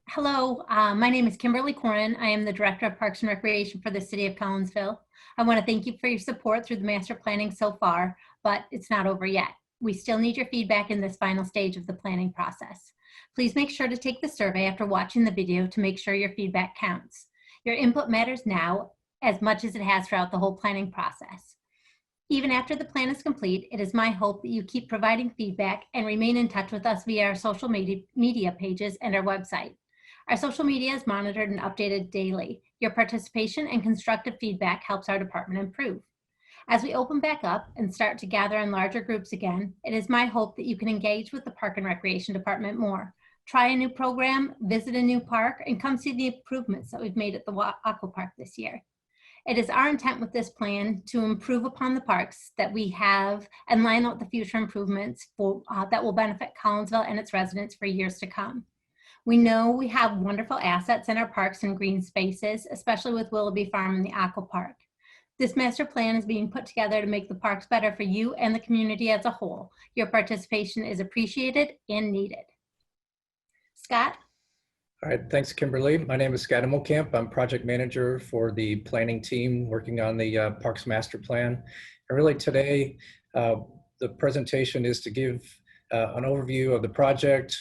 Hello, my name is Kimberly Corrin. I am the Director of Parks and Recreation for the City of Collinsville. I want to thank you for your support through the master planning so far, but it's not over yet. We still need your feedback in this final stage of the planning process. Please make sure to take the survey after watching the video to make sure your feedback counts. Your input matters now as much as it has throughout the whole planning process. Even after the plan is complete, it is my hope that you keep providing feedback and remain in touch with us via our social media pages and our website. Our social media is monitored and updated daily. Your participation and constructive feedback helps our department improve. As we open back up and start to gather in larger groups again, it is my hope that you can engage with the Park and Recreation Department more. Try a new program, visit a new park, and come see the improvements that we've made at the Aqua Park this year. It is our intent with this plan to improve upon the parks that we have and line out the future improvements that will benefit Collinsville and its residents for years to come. We know we have wonderful assets in our parks and green spaces, especially with Willoughby Farm and the Aqua Park. This master plan is being put together to make the parks better for you and the community as a whole. Your participation is appreciated and needed. Scott? All right, thanks, Kimberly. My name is Scott Immelkamp. I'm project manager for the planning team working on the Parks Master Plan. And really today, the presentation is to give an overview of the project,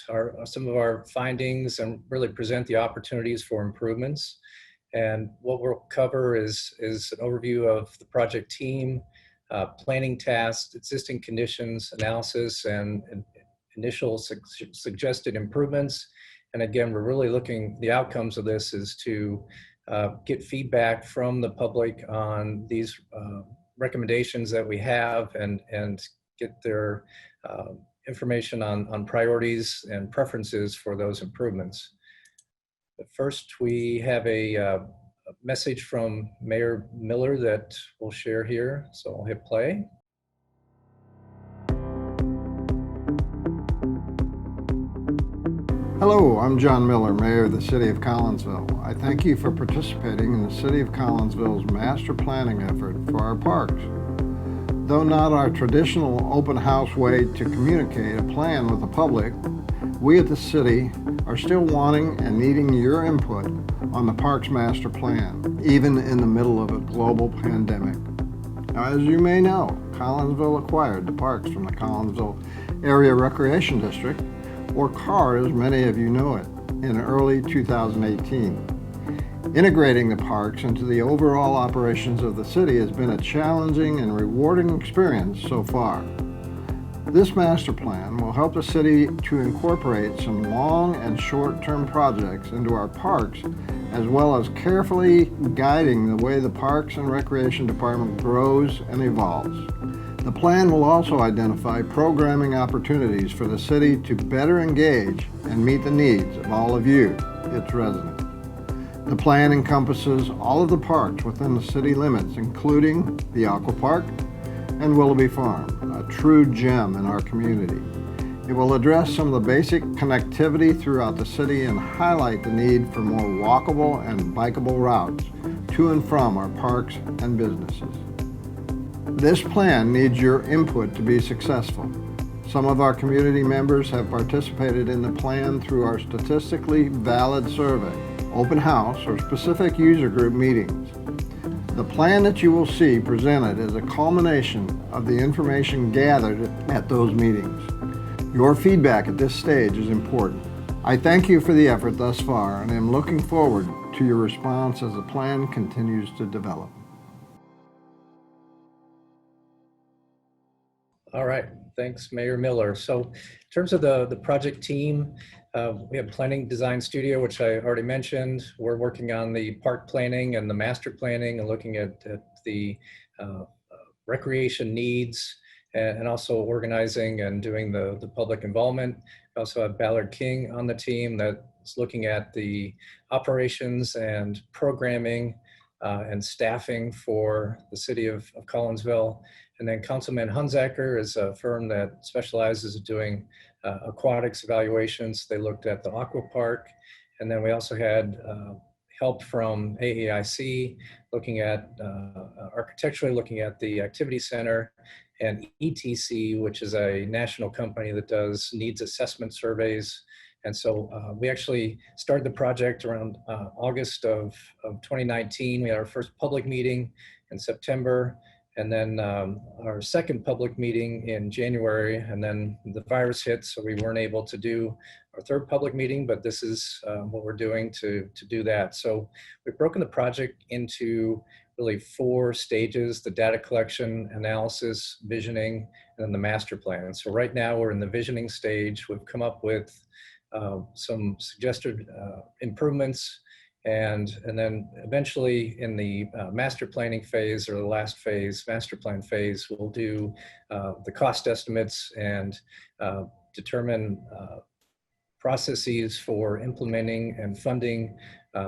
some of our findings, and really present the opportunities for improvements. And what we'll cover is an overview of the project team, planning tasks, existing conditions, analysis, and initial suggested improvements. And again, we're really looking, the outcomes of this is to get feedback from the public on these recommendations that we have and get their information on priorities and preferences for those improvements. But first, we have a message from Mayor Miller that we'll share here. So I'll hit play. Hello, I'm John Miller, Mayor of the City of Collinsville. I thank you for participating in the City of Collinsville's master planning effort for our parks. Though not our traditional open house way to communicate a plan with the public, we at the city are still wanting and needing your input on the Parks Master Plan, even in the middle of a global pandemic. Now, as you may know, Collinsville acquired the parks from the Collinsville Area Recreation District, or CAR as many of you know it, in early 2018. Integrating the parks into the overall operations of the city has been a challenging and rewarding experience so far. This master plan will help the city to incorporate some long and short-term projects into our parks, as well as carefully guiding the way the Parks and Recreation Department grows and evolves. The plan will also identify programming opportunities for the city to better engage and meet the needs of all of you, its residents. The plan encompasses all of the parks within the city limits, including the Aqua Park and Willoughby Farm, a true gem in our community. It will address some of the basic connectivity throughout the city and highlight the need for more walkable and bikeable routes to and from our parks and businesses. This plan needs your input to be successful. Some of our community members have participated in the plan through our statistically valid survey, open house, or specific user group meetings. The plan that you will see presented is a culmination of the information gathered at those meetings. Your feedback at this stage is important. I thank you for the effort thus far and am looking forward to your response as the plan continues to develop. All right, thanks, Mayor Miller. So in terms of the project team, we have Planning Design Studio, which I already mentioned. We're working on the park planning and the master planning and looking at the recreation needs and also organizing and doing the public involvement. We also have Ballard King on the team that's looking at the operations and programming and staffing for the city of Collinsville. And then Councilman Hunsaker is a firm that specializes in doing aquatics evaluations. They looked at the Aqua Park. And then we also had help from AAIC looking at architecturally looking at the activity center, and ETC, which is a national company that does needs assessment surveys And so we actually started the project around August of 2019. We had our first public meeting in September, and then our second public meeting in January, and then the virus hit, so we weren't able to do our third public meeting, but this is what we're doing to do that. So we've broken the project into really 4 stages: the data collection, analysis, visioning, and then the master plan. And so right now we're in the visioning stage. We've come up with some suggested improvements, and then eventually in the master planning phase, or the last phase, master plan phase, we'll do the cost estimates and determine processes for implementing and funding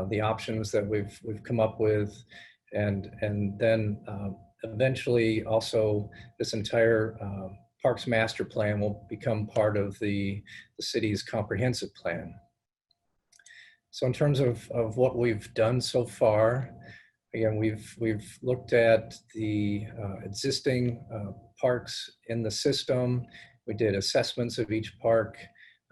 the options that we've come up with, and then eventually also this entire Parks Master Plan will become part of the city's comprehensive plan. So in terms of what we've done so far, again, we've looked at the existing parks in the system. We did assessments of each park.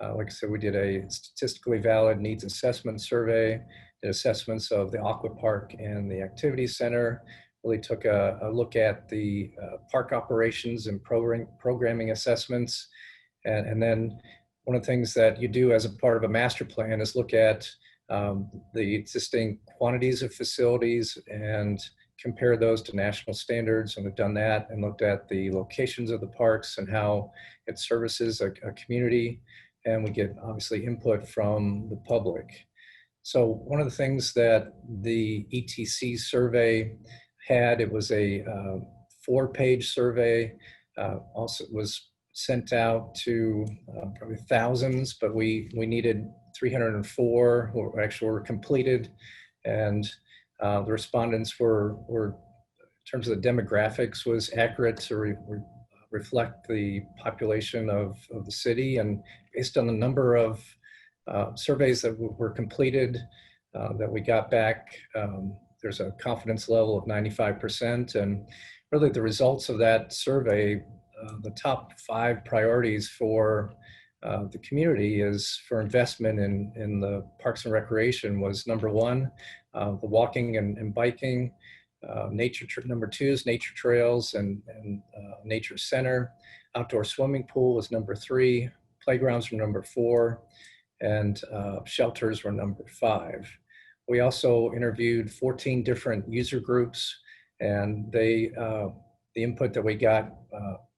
Like I said, we did a statistically valid needs assessment survey, did assessments of the Aqua Park and the Activity Center, really took a look at the park operations and programming assessments. And then one of the things that you do as a part of a master plan is look at the existing quantities of facilities and compare those to national standards. And we've done that and looked at the locations of the parks and how it services a community. And we get obviously input from the public. So one of the things that the ETC survey had, it was a 4-page survey, also was sent out to probably thousands, but we needed 304 who actually were completed. And the respondents were, in terms of the demographics, was accurate to reflect the population of the city. And based on the number of surveys that were completed that we got back, there's a confidence level of 95%. And really the results of that survey, the top 5 priorities for the community is for investment in the parks and recreation was number 1, the walking and biking. Number 2 is nature trails and nature center. Outdoor swimming pool was number 3. Playgrounds were number 4, and shelters were number 5. We also interviewed 14 different user groups, and the input that we got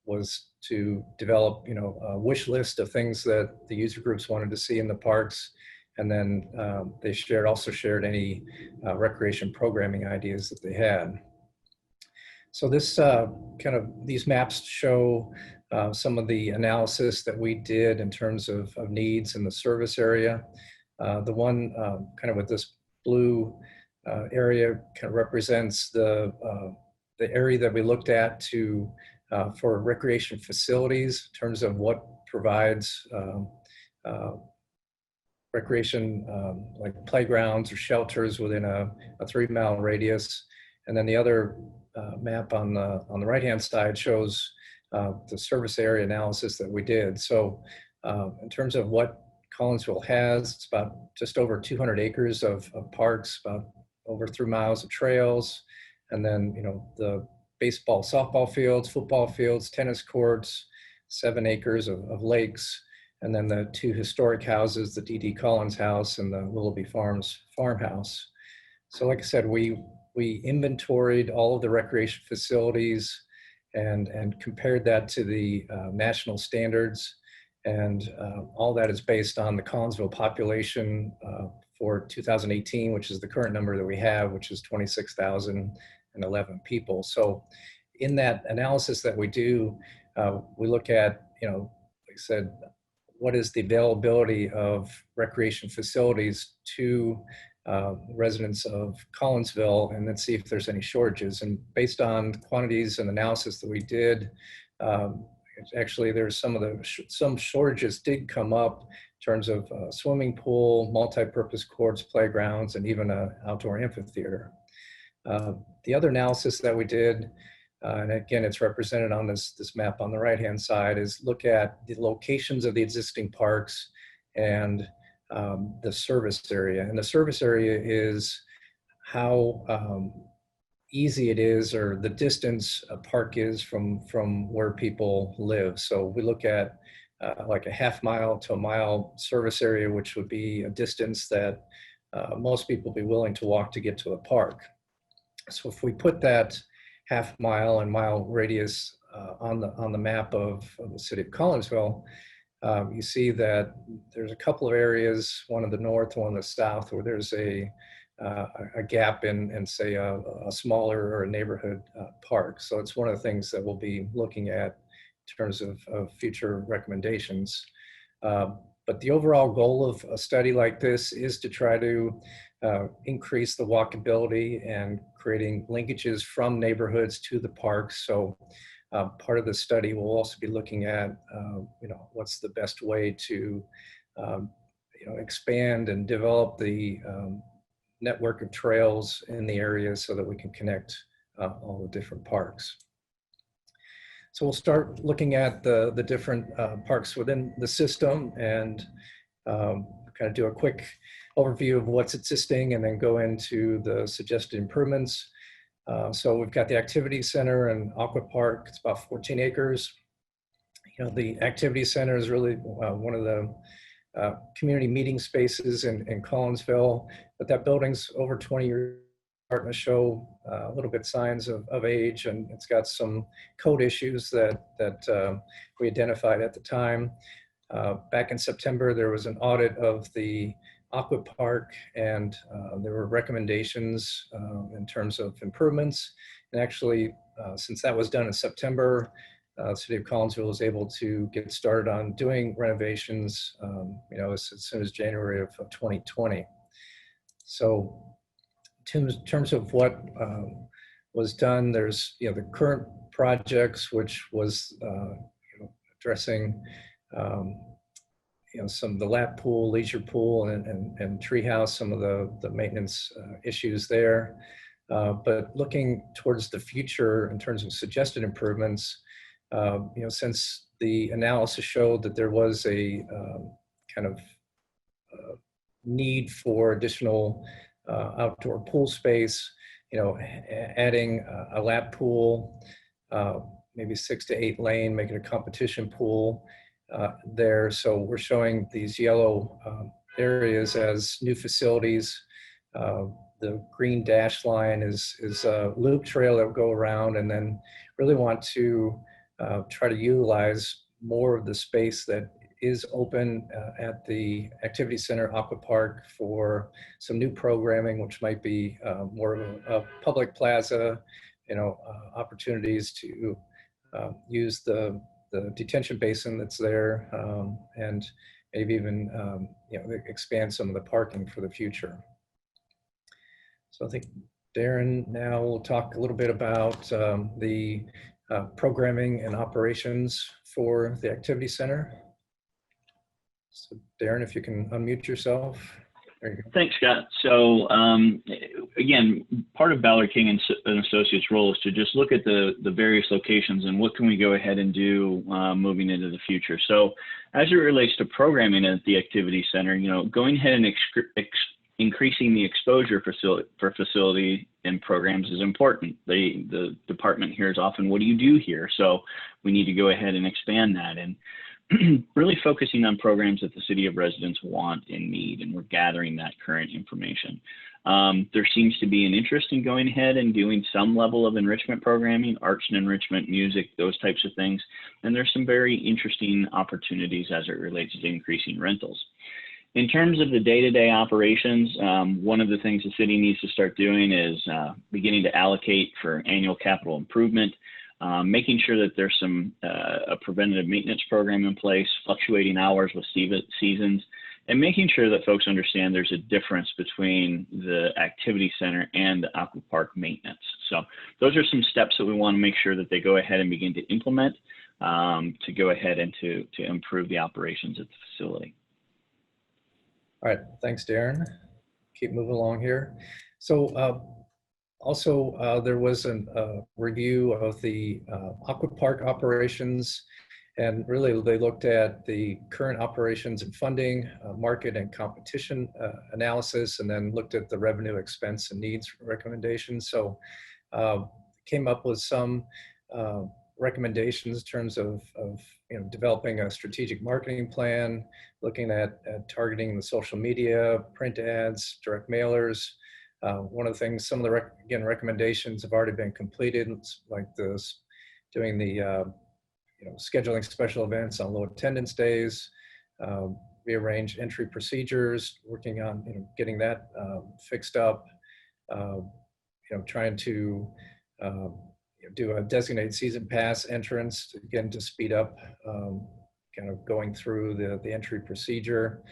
was to develop, a wish list of things that the user groups wanted to see in the parks. And then they also shared any recreation programming ideas that they had. So this these maps show some of the analysis that we did in terms of needs in the service area. The one kind of with this blue area kind of represents the area that we looked at for recreation facilities in terms of what provides recreation like playgrounds or shelters within a 3-mile radius. And then the other map on the right-hand side shows the service area analysis that we did. So in terms of what Collinsville has, it's about just over 200 acres of parks, about over 3 miles of trails, and then the baseball, softball fields, football fields, tennis courts, 7 acres of lakes, and then the 2 historic houses, the D.D. Collins House and the Willoughby Farms farmhouse. So like I said, we inventoried all of the recreation facilities and compared that to the national standards. And all that is based on the Collinsville population for 2018, which is the current number that we have, which is 26,011 people. So in that analysis that we do, we look at, like I said, what is the availability of recreation facilities to residents of Collinsville, and then see if there's any shortages. And based on quantities and analysis that we did, actually there's some shortages did come up in terms of swimming pool, multi-purpose courts, playgrounds, and even an outdoor amphitheater. The other analysis that we did, and again, it's represented on this map on the right-hand side, is look at the locations of the existing parks and the service area. And the service area is how easy it is, or the distance a park is from where people live. So we look at like a half-mile to a mile service area, which would be a distance that most people would be willing to walk to get to a park. So if we put that half-mile and mile radius on the map of the city of Collinsville, you see that there's a couple of areas, one in the north, one in the south, where there's a gap in say a smaller or a neighborhood park. So it's one of the things that we'll be looking at in terms of future recommendations. But the overall goal of a study like this is to try to increase the walkability and creating linkages from neighborhoods to the parks. So part of the study will also be looking at, what's the best way to, expand and develop the network of trails in the area so that we can connect all the different parks. So we'll start looking at the different parks within the system and kind of do a quick overview of what's existing and then go into the suggested improvements. So we've got the activity center and Aqua Park. It's about 14 acres. The activity center is really one of the community meeting spaces in Collinsville, but that building's over 20 years, starting to show a little bit signs of age, and it's got some code issues that we identified at the time. Back in September, there was an audit of the Aqua Park, and there were recommendations in terms of improvements. And actually, since that was done in September, the city of Collinsville was able to get started on doing renovations, as soon as January of 2020. So in terms of what was done, there's the current projects, which was addressing some of the lap pool, leisure pool, and treehouse, some of the maintenance issues there. But looking towards the future in terms of suggested improvements, since the analysis showed that there was a kind of need for additional outdoor pool space, adding a lap pool, maybe 6 to 8 lane, making a competition pool there. So we're showing these yellow areas as new facilities. The green dash line is a loop trail that will go around, and then really want to try to utilize more of the space that is open at the activity center, Aqua Park, for some new programming, which might be more of a public plaza, opportunities to use the detention basin that's there, and maybe even expand some of the parking for the future. So I think Darren now will talk a little bit about the programming and operations for the activity center. So Darren, if you can unmute yourself. There you go. Thanks, Scott. So again, part of Ballard King and Associates' role is to just look at the various locations and what can we go ahead and do moving into the future. So as it relates to programming at the activity center, going ahead and increasing the exposure for facility and programs is important. The department hears often, what do you do here? So we need to go ahead and expand that, and really focusing on programs that the city of residents want and need, and we're gathering that current information. There seems to be an interest in going ahead and doing some level of enrichment programming, arts and enrichment, music, those types of things. And there's some very interesting opportunities as it relates to increasing rentals. In terms of the day-to-day operations, one of the things the city needs to start doing is beginning to allocate for annual capital improvement, making sure that there's a preventative maintenance program in place, fluctuating hours with seasons, and making sure that folks understand there's a difference between the activity center and the Aqua Park maintenance. So those are some steps that we want to make sure that they go ahead and begin to implement to go ahead and to improve the operations at the facility. All right, thanks, Darren. Keep moving along here. So also there was a review of the Aqua Park operations, And really, they looked at the current operations and funding, market and competition analysis, and then looked at the revenue, expense, and needs recommendations. So came up with some recommendations in terms of developing a strategic marketing plan, looking at targeting the social media, print ads, direct mailers. One of the things, some of the recommendations have already been completed, like doing the scheduling special events on low attendance days, rearrange entry procedures, working on getting that fixed up, trying to do a designated season pass entrance, again, to speed up kind of going through the entry procedure,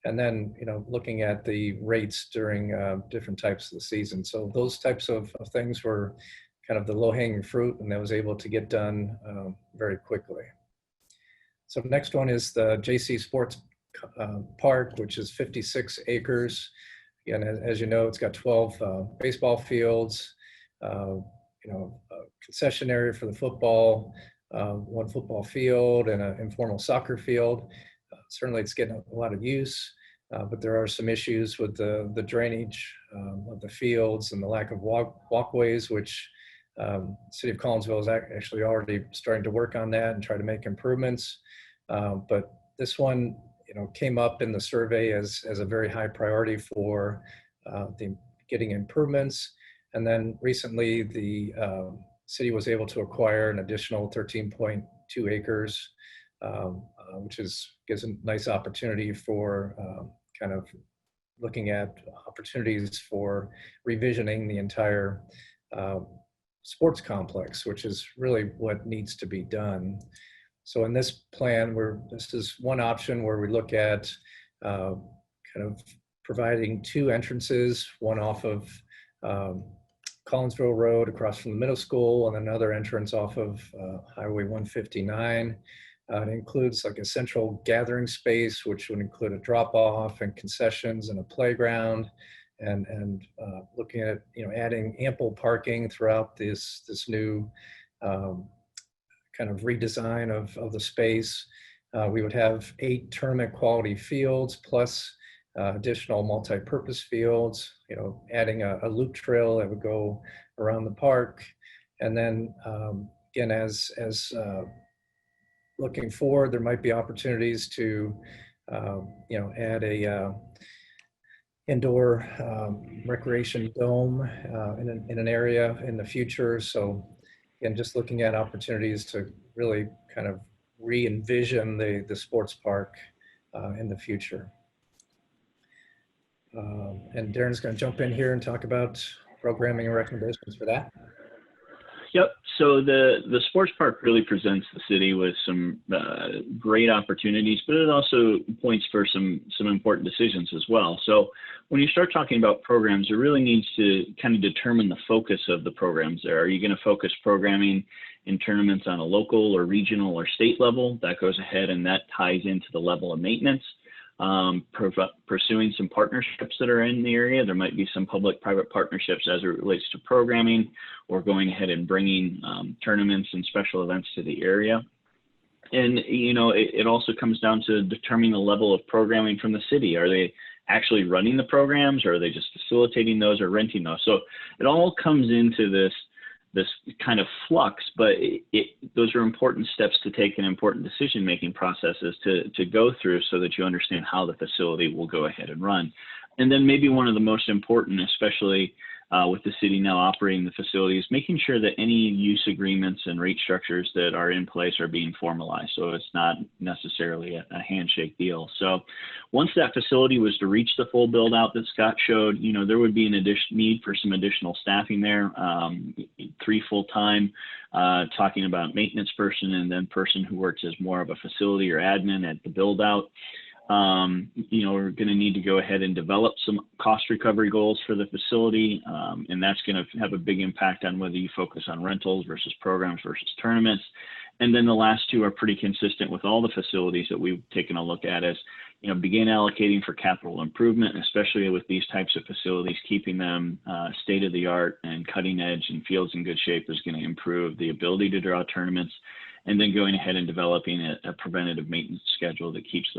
and then looking at the rates during different types of the season. So those types of things were kind of the low-hanging fruit, and that was able to get done very quickly. So next one is the Jaycee Sports Park, which is 56 acres. Again, as you know, it's got 12 baseball fields, a concession area for the football, one football field, and an informal soccer field. Certainly, it's getting a lot of use, but there are some issues with the drainage of the fields and the lack of walkways, which City of Collinsville is actually already starting to work on that and try to make improvements. But this one, came up in the survey as a very high priority for getting improvements. And then recently, the city was able to acquire an additional 13.2 acres, which gives a nice opportunity for kind of looking at opportunities for revisioning the entire sports complex, which is really what needs to be done. So in this plan, this is one option where we look at kind of providing two entrances, one off of Collinsville Road across from the middle school, and another entrance off of Highway 159. It includes like a central gathering space, which would include a drop-off and concessions and a playground, and looking at adding ample parking throughout this new kind of redesign of the space. We would have 8 tournament quality fields plus additional multi-purpose fields, adding a loop trail that would go around the park. And then again, as looking forward, there might be opportunities to add a indoor recreation dome in an area in the future. So again, just looking at opportunities to really kind of re-envision the sports park in the future. And Darren's going to jump in here and talk about programming and recommendations for that. Yep. So the sports park really presents the city with some great opportunities, but it also points for some important decisions as well. So when you start talking about programs, it really needs to kind of determine the focus of the programs there. Are you going to focus programming in tournaments on a local or regional or state level? That goes ahead and that ties into the level of maintenance. Pursuing some partnerships that are in the area. There might be some public-private partnerships as it relates to programming, or going ahead and bringing tournaments and special events to the area. And, it also comes down to determining the level of programming from the city. Are they actually running the programs, or are they just facilitating those or renting those? So it all comes into this kind of flux, but those are important steps to take and important decision-making processes to go through so that you understand how the facility will go ahead and run. And then maybe one of the most important, especially with the city now operating the facility, is making sure that any use agreements and rate structures that are in place are being formalized. So it's not necessarily a handshake deal. So once that facility was to reach the full build out that Scott showed, there would be an need for some additional staffing there, 3 full-time, talking about maintenance person and then person who works as more of a facility or admin at the build out. We're going to need to go ahead and develop some cost recovery goals for the facility, and that's going to have a big impact on whether you focus on rentals versus programs versus tournaments. And then the last 2 are pretty consistent with all the facilities that we've taken a look at, as begin allocating for capital improvement, especially with these types of facilities. Keeping them state of the art and cutting edge and fields in good shape is going to improve the ability to draw tournaments. and then going ahead and developing a preventative maintenance schedule that keeps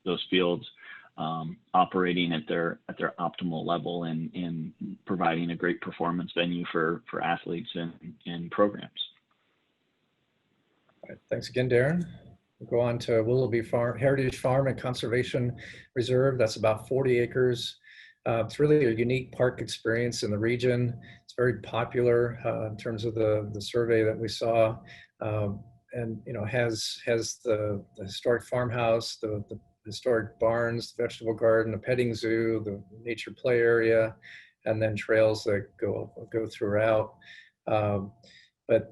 those fields operating at their optimal level and providing a great performance venue for athletes and programs. All right, thanks again, Darren. We'll go on to Willoughby Farm, Heritage Farm and Conservation Reserve. That's about 40 acres. It's really a unique park experience in the region. It's very popular in terms of the survey that we saw, and has the historic farmhouse, the historic barns, the vegetable garden, the petting zoo, the nature play area, and then trails that go throughout. But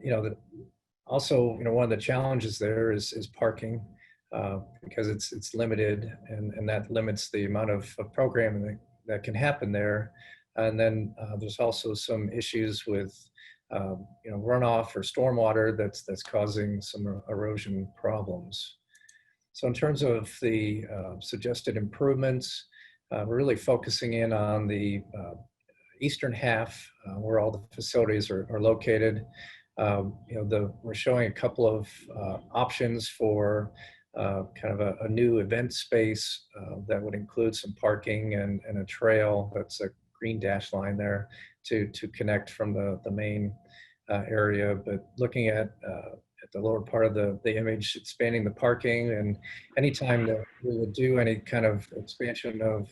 also, one of the challenges there is parking, because it's limited, and that limits the amount of programming that can happen there. And then there's also some issues with runoff or stormwater that's causing some erosion problems. So in terms of the suggested improvements, we're really focusing in on the eastern half, where all the facilities are located. We're showing a couple of options for kind of a new event space that would include some parking and a trail. That's a green dash line there to connect from the main area. But looking at the lower part of the image, expanding the parking, and anytime that we would do any kind of expansion of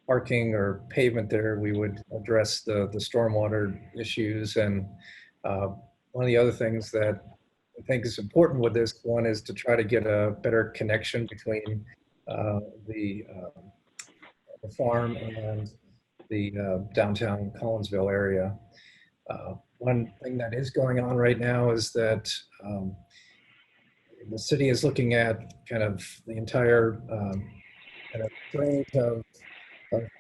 parking or pavement there, we would address the stormwater issues. And one of the other things that I think is important with this one is to try to get a better connection between the farm and the downtown Collinsville area. One thing that is going on right now is that the city is looking at kind of the entire kind of range of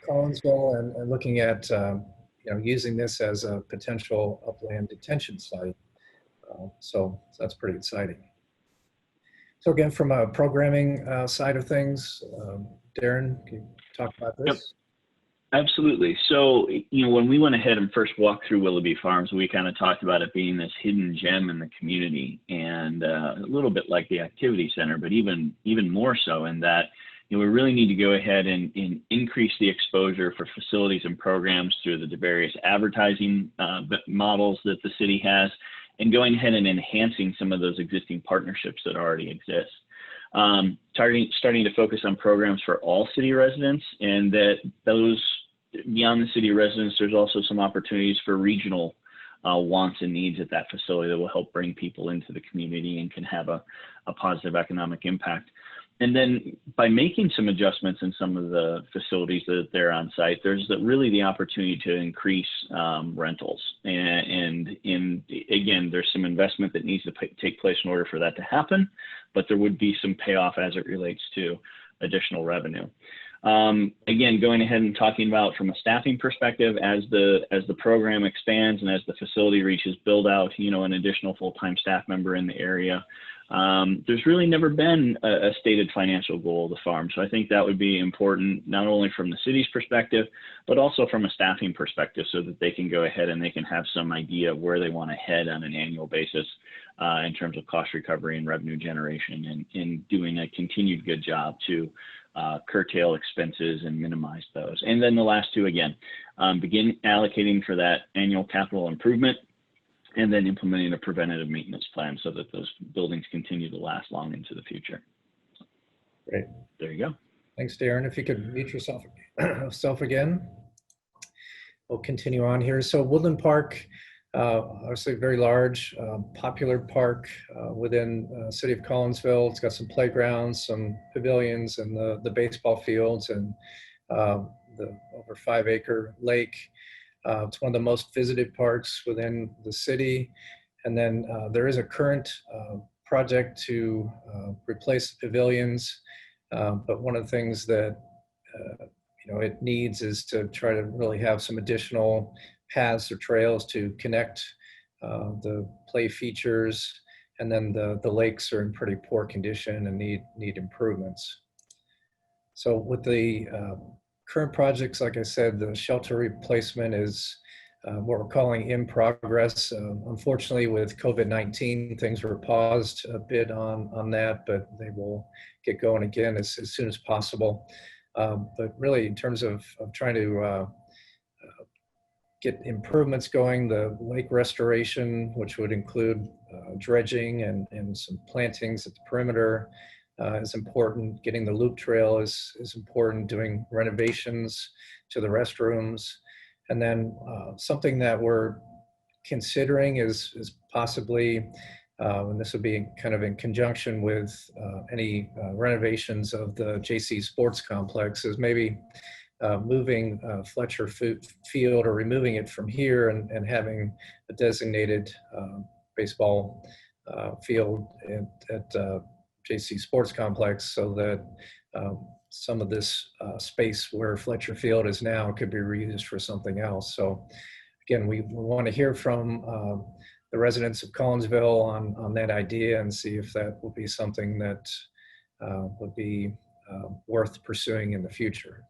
Collinsville and looking at using this as a potential upland detention site. So that's pretty exciting. So again, from a programming side of things, Darren, can you talk about this? Yep. Absolutely. So, when we went ahead and first walked through Willoughby Farms, we kind of talked about it being this hidden gem in the community, and a little bit like the activity center, but even more so in that, we really need to go ahead and increase the exposure for facilities and programs through the various advertising models that the city has, and going ahead and enhancing some of those existing partnerships that already exist. Starting to focus on programs for all city residents, and that those beyond the city residents, there's also some opportunities for regional wants and needs at that facility that will help bring people into the community and can have a positive economic impact. And then by making some adjustments in some of the facilities that are on site, there's really the opportunity to increase rentals. And again, there's some investment that needs to take place in order for that to happen, but there would be some payoff as it relates to additional revenue. Again, going ahead and talking about from a staffing perspective, as the program expands and as the facility reaches build out, an additional full-time staff member in the area. There's really never been a stated financial goal of the farm. So I think that would be important, not only from the city's perspective, but also from a staffing perspective, so that they can go ahead and they can have some idea of where they want to head on an annual basis in terms of cost recovery and revenue generation, and doing a continued good job to curtail expenses and minimize those. And then the last two, again, begin allocating for that annual capital improvement, and then implementing a preventative maintenance plan so that those buildings continue to last long into the future. Great. There you go. Thanks, Darren. If you could mute yourself again. We'll continue on here. So Woodland Park, obviously very large, popular park within the city of Collinsville. It's got some playgrounds, some pavilions, and the baseball fields, and the over 5-acre lake. It's one of the most visited parks within the city. And then there is a current project to replace the pavilions. But one of the things that it needs is to try to really have some additional paths or trails to connect the play features. And then the lakes are in pretty poor condition and need improvements. So with the current projects, like I said, the shelter replacement is what we're calling in progress. Unfortunately, with COVID-19, things were paused a bit on that, but they will get going again as soon as possible. But really, in terms of trying to get improvements going, the lake restoration, which would include dredging and some plantings at the perimeter, is important. Getting the loop trail is important. Doing renovations to the restrooms. And then something that we're considering is possibly, and this would be kind of in conjunction with any renovations of the Jaycee sports complex, is maybe moving Fletcher Field or removing it from here and having a designated baseball field at Jaycee Sports Complex, so that some of this space where Fletcher Field is now could be reused for something else. So again, we want to hear from the residents of Collinsville on that idea and see if that will be something that would be worth pursuing in the future.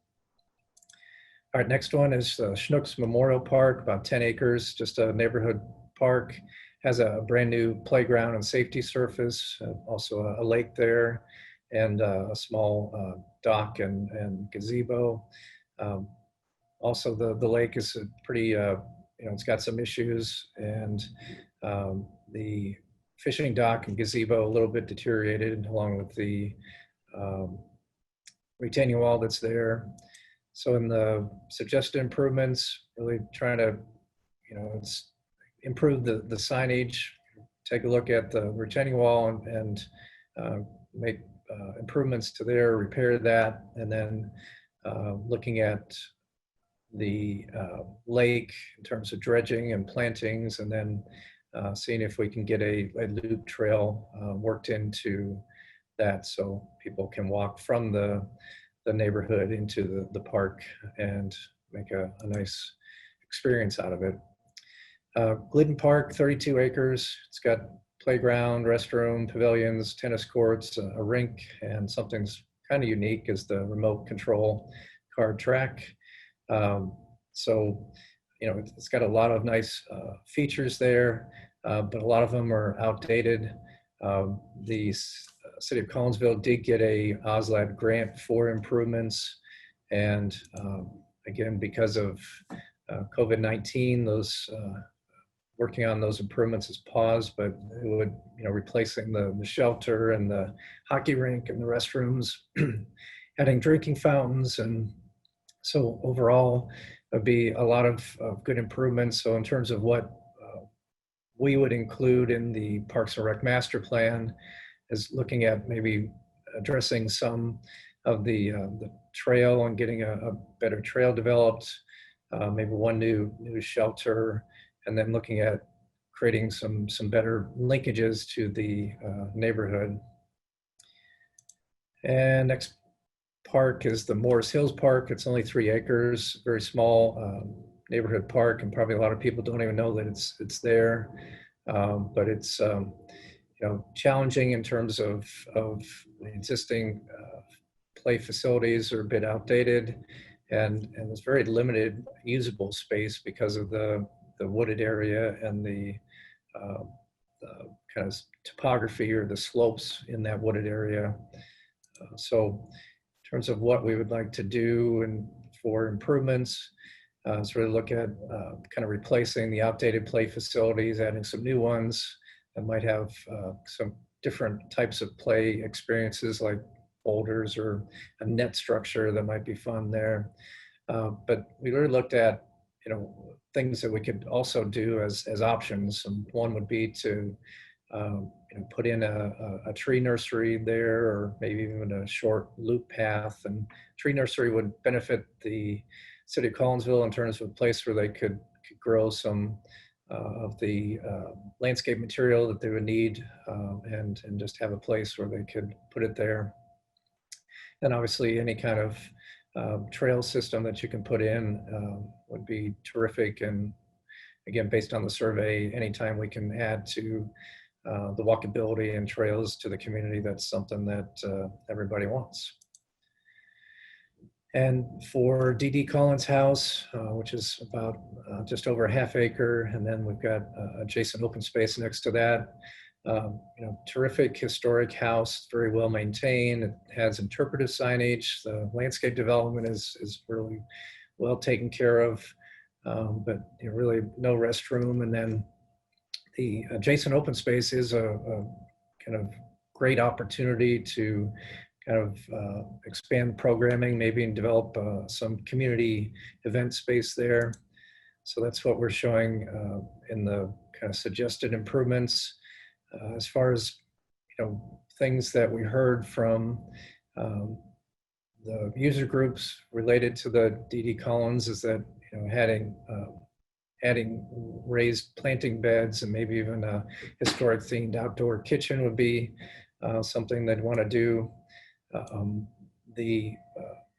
All right, next one is Schnuck's Memorial Park, about 10 acres, just a neighborhood park. Has a brand new playground and safety surface, also a lake there, and a small dock and gazebo. Also, the lake is a pretty, it's got some issues, and the fishing dock and gazebo a little bit deteriorated, along with the retaining wall that's there. So in the suggested improvements, really trying to, it's improve the signage, take a look at the retaining wall and make improvements to there, repair that, and then looking at the lake in terms of dredging and plantings, and then seeing if we can get a loop trail worked into that so people can walk from the neighborhood into the park and make a nice experience out of it. Glidden Park, 32 acres. It's got playground, restroom, pavilions, tennis courts, a rink, and something's kind of unique is the remote control card track. So, it's got a lot of nice features there, but a lot of them are outdated. The City of Collinsville did get a OSLAD grant for improvements, and again, because of COVID-19, those working on those improvements is paused, but it would, replacing the shelter and the hockey rink and the restrooms, adding drinking fountains, and so overall, it'd be a lot of good improvements. So in terms of what we would include in the Parks and Rec Master Plan, is looking at maybe addressing some of the trail and getting a better trail developed, maybe one new shelter, and then looking at creating some better linkages to the neighborhood. And next park is the Morris Hills Park. It's only 3 acres, very small neighborhood park, and probably a lot of people don't even know that it's there. But it's challenging in terms of the existing play facilities are a bit outdated, and there's very limited usable space because of the wooded area and the kind of topography or the slopes in that wooded area. So in terms of what we would like to do and for improvements, is really look at kind of replacing the outdated play facilities, adding some new ones that might have some different types of play experiences, like boulders or a net structure that might be fun there. But we really looked at, things that we could also do as options. And one would be to put in a tree nursery there, or maybe even a short loop path. And tree nursery would benefit the City of Collinsville in terms of a place where they could grow some of the landscape material that they would need, and just have a place where they could put it there. And obviously any kind of trail system that you can put in would be terrific. And again, based on the survey, anytime we can add to the walkability and trails to the community, that's something that everybody wants. And for D.D. Collins House, which is about just over a half acre, and then we've got adjacent open space next to that. Terrific historic house, very well maintained. It has interpretive signage. The landscape development is really well taken care of, but really no restroom. And then the adjacent open space is a kind of great opportunity to kind of expand programming, maybe and develop some community event space there. So that's what we're showing in the kind of suggested improvements. As far as things that we heard from the user groups related to the D.D. Collins is that adding raised planting beds and maybe even a historic themed outdoor kitchen would be something they'd want to do. The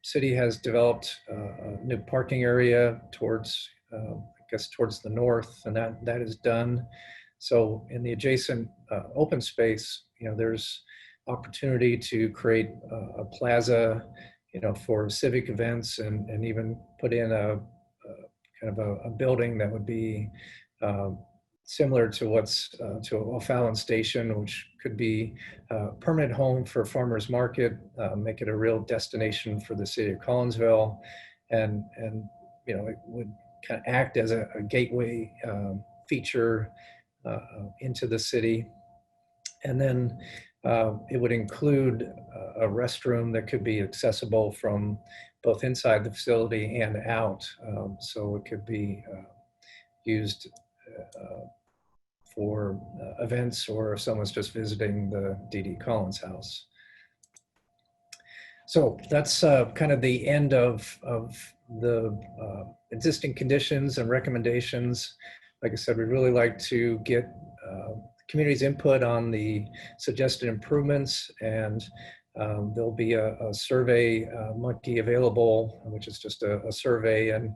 city has developed a new parking area towards, I guess, towards the north, and that is done. So in the adjacent open space, there's opportunity to create a plaza, for civic events, and even put in a kind of a building that would be similar to what's to O'Fallon Station, which could be a permanent home for farmers market, make it a real destination for the city of Collinsville, and it would kind of act as a gateway feature into the city. And then it would include a restroom that could be accessible from both inside the facility and out. So it could be used for events, or if someone's just visiting the D.D. Collins house. So that's kind of the end of the existing conditions and recommendations. Like I said, we'd really like to get community's input on the suggested improvements, and there'll be a survey monkey available, which is just a survey, and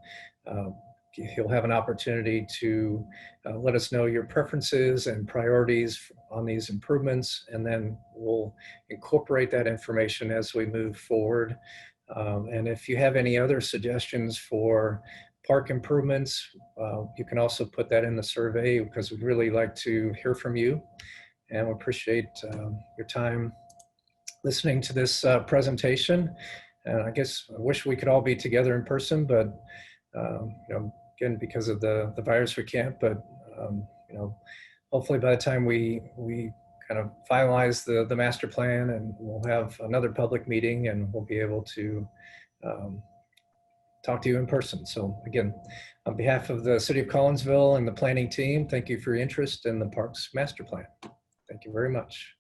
you'll have an opportunity to let us know your preferences and priorities on these improvements, and then we'll incorporate that information as we move forward. And if you have any other suggestions for park improvements, you can also put that in the survey, because we'd really like to hear from you, and we appreciate your time listening to this presentation. And I guess I wish we could all be together in person, but again, because of the virus, we can't. But hopefully by the time we kind of finalize the master plan, and we'll have another public meeting, and we'll be able to talk to you in person. So again, on behalf of the City of Collinsville and the planning team, thank you for your interest in the Parks Master Plan. Thank you very much.